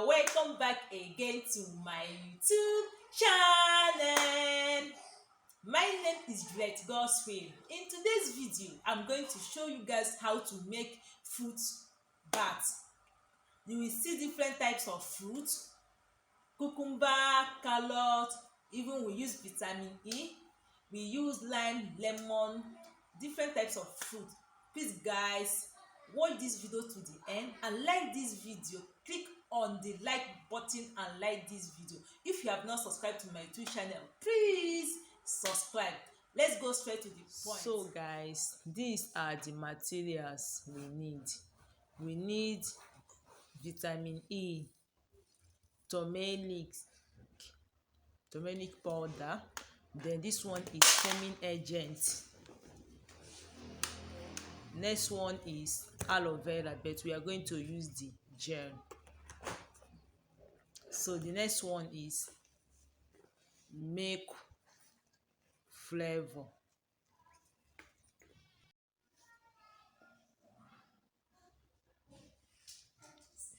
Welcome back again to my YouTube channel. My name is Juliet Gospel. In today's video, I'm going to show you guys how to make fruit bath. You will see different types of fruit: cucumber, carrot, even we use vitamin E, we use lime, lemon, different types of fruit. Please guys, watch this video to the end and like this video. Click on the like button and like this video. If you have not subscribed to my YouTube channel, please subscribe. Let's go straight to the point. So guys, these are the materials we need. We need vitamin E, turmeric powder, then this one is foaming agent, next one is aloe vera, but we are going to use the gel. So the next one is milk flavor,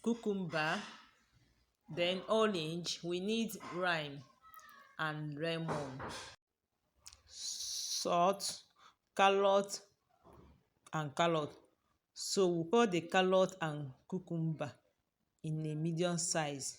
cucumber, then orange, we need lime and lemon, salt, carrot and carrot. So we cut the carrot and cucumber in a medium size.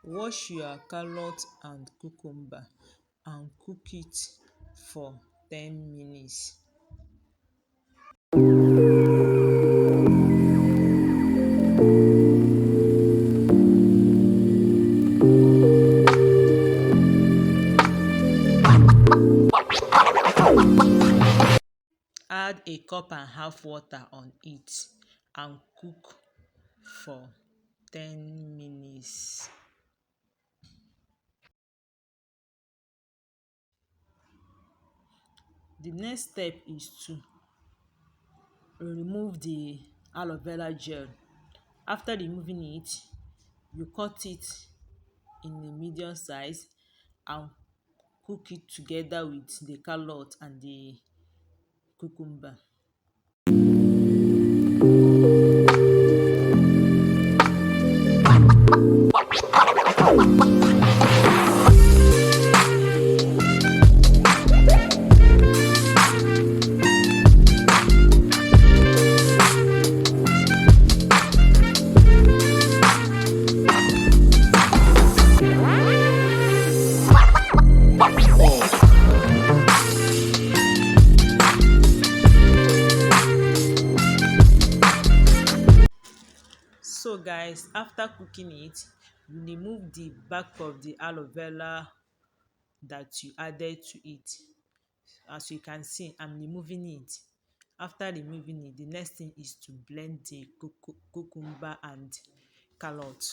Wash your carrot and cucumber and cook it for 10 minutes. Add a cup and half water on it and cook for 10 minutes. The next step is to remove the aloe vera gel. After removing it, you cut it in a medium size and cook it together with the carrot and the cucumber. So guys, after cooking it, you remove the back of the aloe vera that you added to it. As you can see, I'm removing it. After removing it, the next thing is to blend the cucumber and carrot.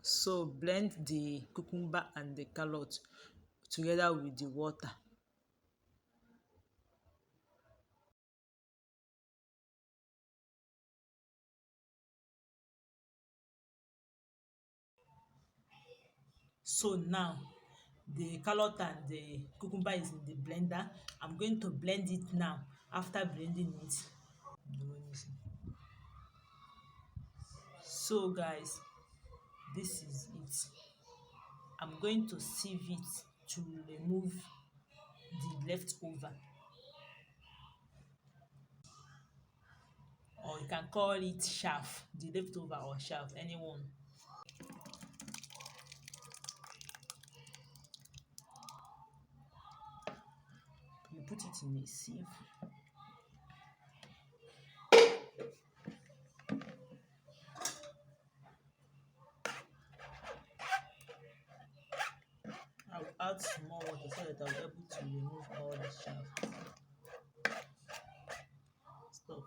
So blend the cucumber and the carrot together with the water. So now the carrot and the cucumber is in the blender. I'm going to blend it now. After blending it, so guys, this is I'm going to sieve it to remove the leftover, or you can call it chaff, the leftover or chaff, anyone. You put it in a sieve. I'll add small water so that I'll be able to remove all the chaff stuff.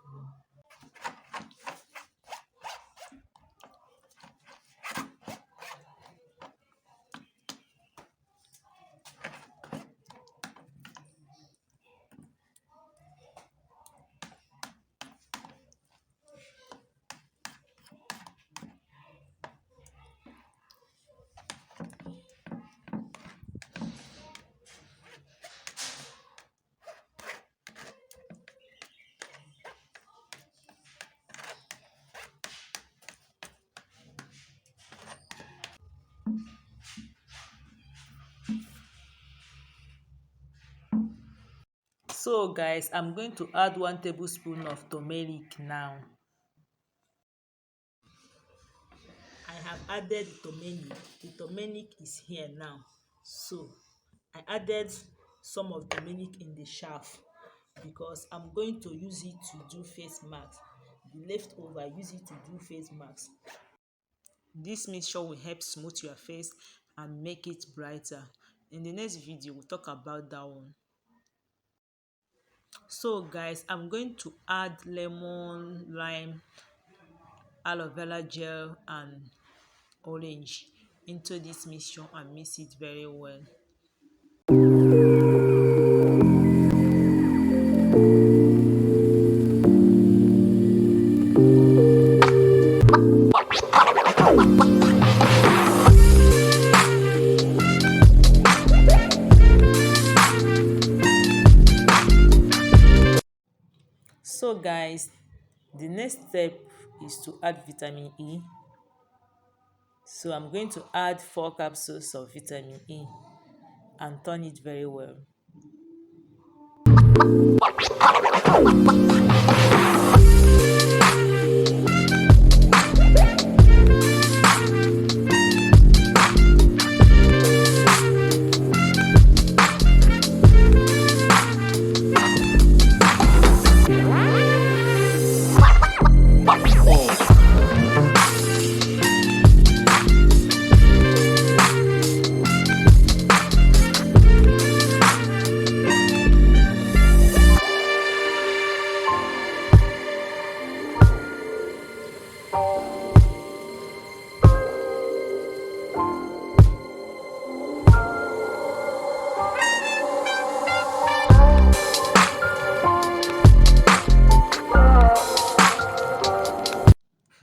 So guys, I'm going to add 1 tablespoon of turmeric now. I have added the turmeric. The turmeric is here now. So I added some of the turmeric in the chaff because I'm going to use it to do face masks. The leftover, use it to do face masks. This mixture will help smooth your face and make it brighter. In the next video, we'll talk about that one. So guys, I'm going to add lemon, lime, aloe vera gel and orange into this mixture and mix it very well. So guys, the next step is to add vitamin E. So I'm going to add 4 capsules of vitamin E and turn it very well.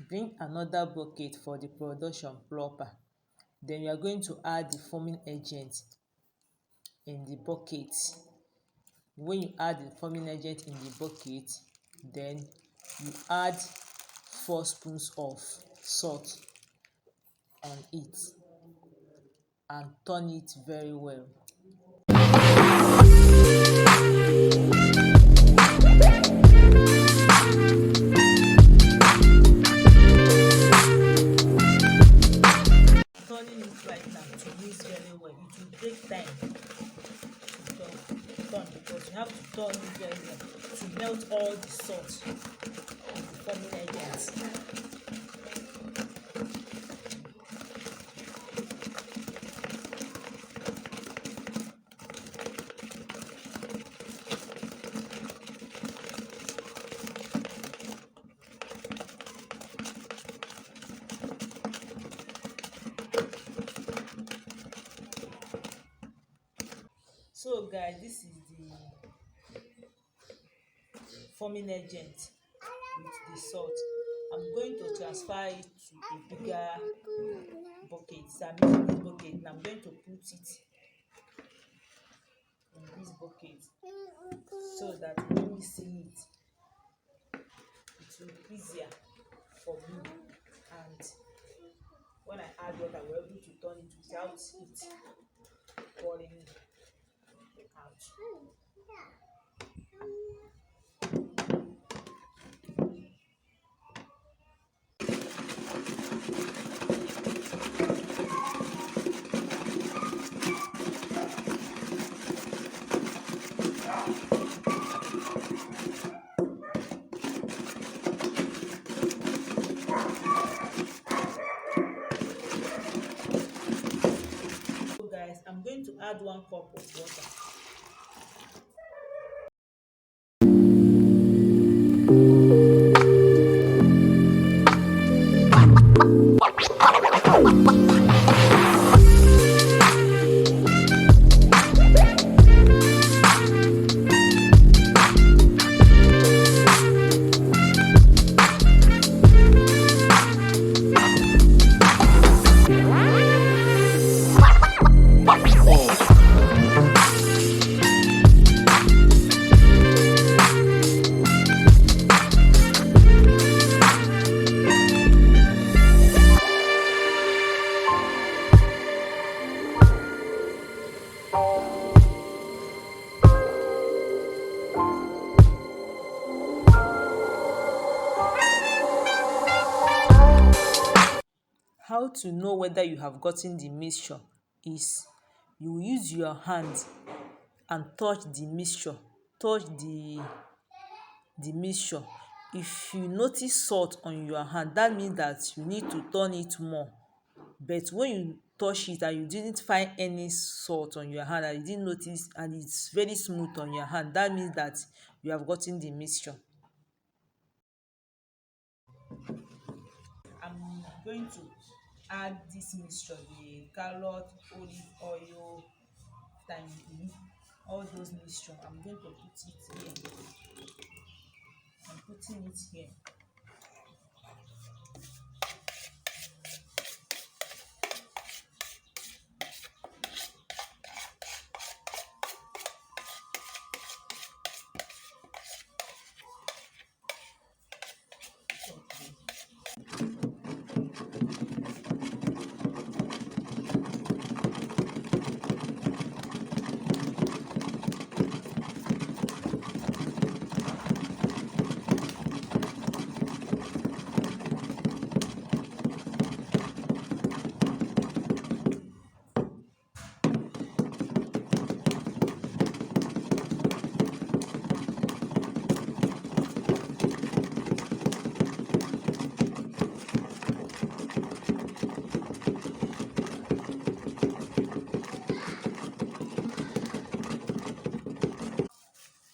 Bring another bucket for the production proper. Then you are going to add the foaming agent in the bucket. When you add the foaming agent in the bucket, then you add 4 spoons of salt on it and turn it very well. Turning it right now to mix very well. It will take time to turn because you have to turn it very well to melt all the salt in the foaming agent. So guys, this is the foaming agent with the salt. I'm going to transfer it to a bigger bucket. So I'm using this bucket and I'm going to put it in this bucket so that when we see it will be easier for me and when I add water, we're able to turn it without it pouring out. So guys, I'm going to add 1 cup of water. How to know whether you have gotten the mixture is you will use your hand and touch the mixture, touch the mixture. If you notice salt on your hand, that means that you need to turn it more. But when you touch it and you didn't find any salt on your hand and you didn't notice and it's very smooth on your hand, that means that you have gotten the mixture. I'm going to add this mixture, the carrot, olive oil, thyme, all those mixture. I'm going to put it here. I'm putting it here.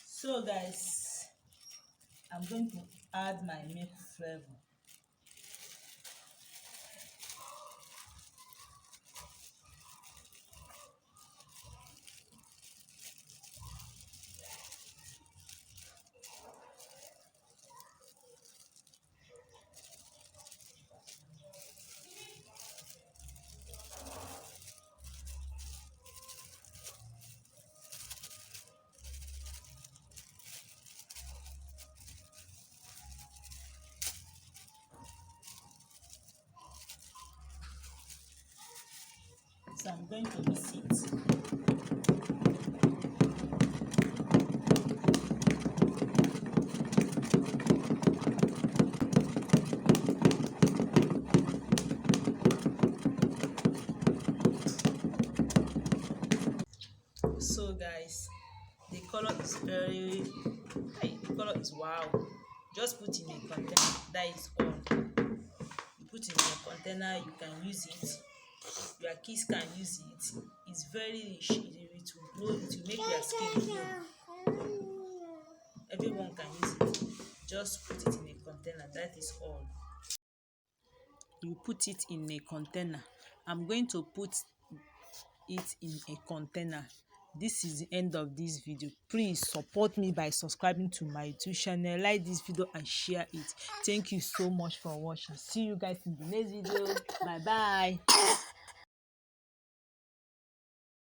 So guys, I'm going to add my milk flavor. So I'm going to mix it. So guys, the color is very, the color is wow. Just put in a container, that is all. You put in a container, you can use it, your kids can use it. It's very rich, it will glow, it will make their skin glow. Everyone can use it. Just put it in a container, that is all. You put it in a container. I'm going to put it in a container. This is the end of this video. Please support me by subscribing to my YouTube channel, like this video and share it. Thank you so much for watching. See you guys in the next video. Bye bye.